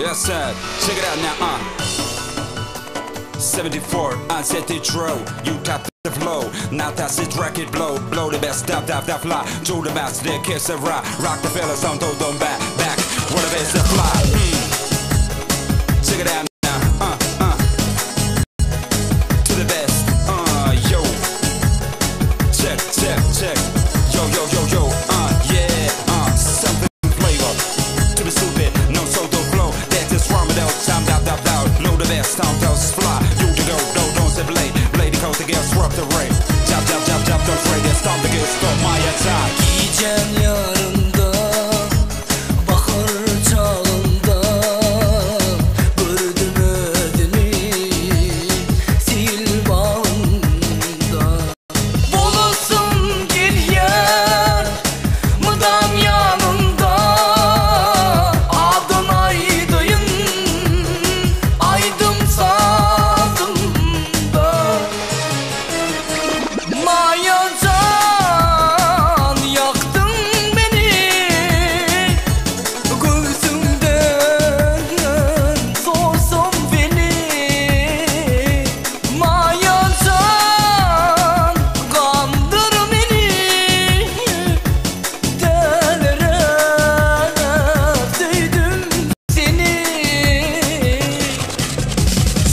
Yes sir, check it out now, 74, on City Road, you tap the flow. Now that's it, track it, blow the best stuff, that fly. To the master, they kiss and rock the fellas on, don't back, what the best that fly. Check it out now, to the best, yo. Check, yo, yeah, something flavor. To be stupid, no soda flow. That's just wrong without time, blow the best, those fly. You can go, don't say blade the coat, the girl swap the rain. Jump, don't afraid, it's time to get stop my attack. Gecen yarında, bahar çağında, gördüm ödünü, sil bağında. Bulursun gel yer, mıdam yanında, adın aydayın, aydım sazımda. Mayacan yaktın beni, gözümden sorsam beni. Mayacan kandır beni, dellere duydum seni.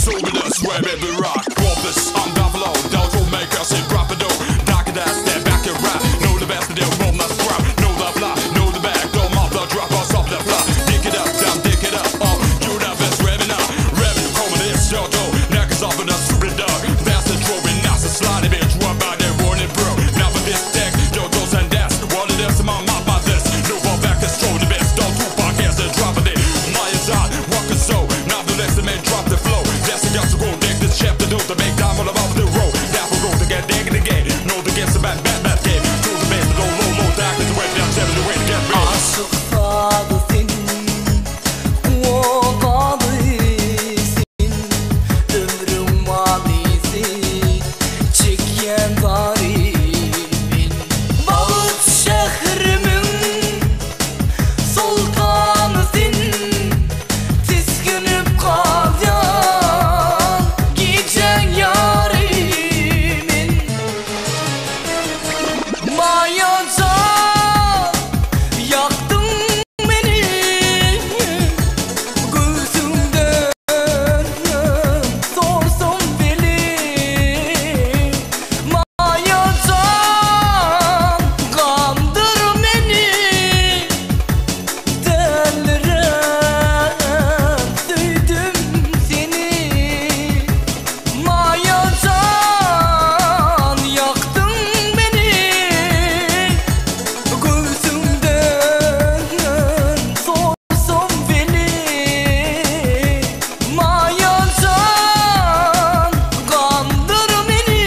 So with us, where baby rock, walk this on down below. Don't make us in proper dough. Dark and that step back and rap. Know the best of them, roll not scrap. Know the fly, know the back, don't mouth the drop us off the fly. Dick it up, down, dick it up, you the best revving up. Revving, coming this your dough. Neck is off in a super dog. That's the throwing, now it's a sliding bitch. One by there, warning bro. Now for this deck, yo, those and that's. One of this, my mouth by this. No fall back, let's throw the best. Don't do podcast and drop it in. My is on, walking so. Now the next man drop the flow. That's the got to go, dig this chapter, do the make time all about the road. That will go to get dig in the game. Know the guess about bad game. To the best, but don't low, dark is the way down, seven the way to get ready. Aşık sadı senin, o galisin, ömrüm vadisi, çeken tarimin. Bağıt şehrimin sultanısın, tiskinip kalyan, gecen yarimin. Mayacan yaktın beni, gözümden sorsun beni. Mayacan kandır beni, dellere duydum seni. Mayacan yaktın beni, gözümden sorsun beni. Mayacan kandır beni,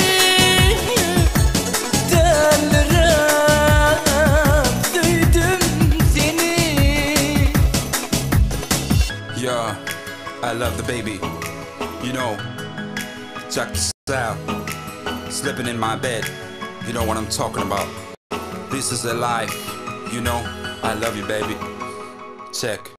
dellere duydum seni. Yeah, I love the baby. You know, check this out. Slipping in my bed. You know what I'm talking about. This is a life. You know, I love you, baby. Check.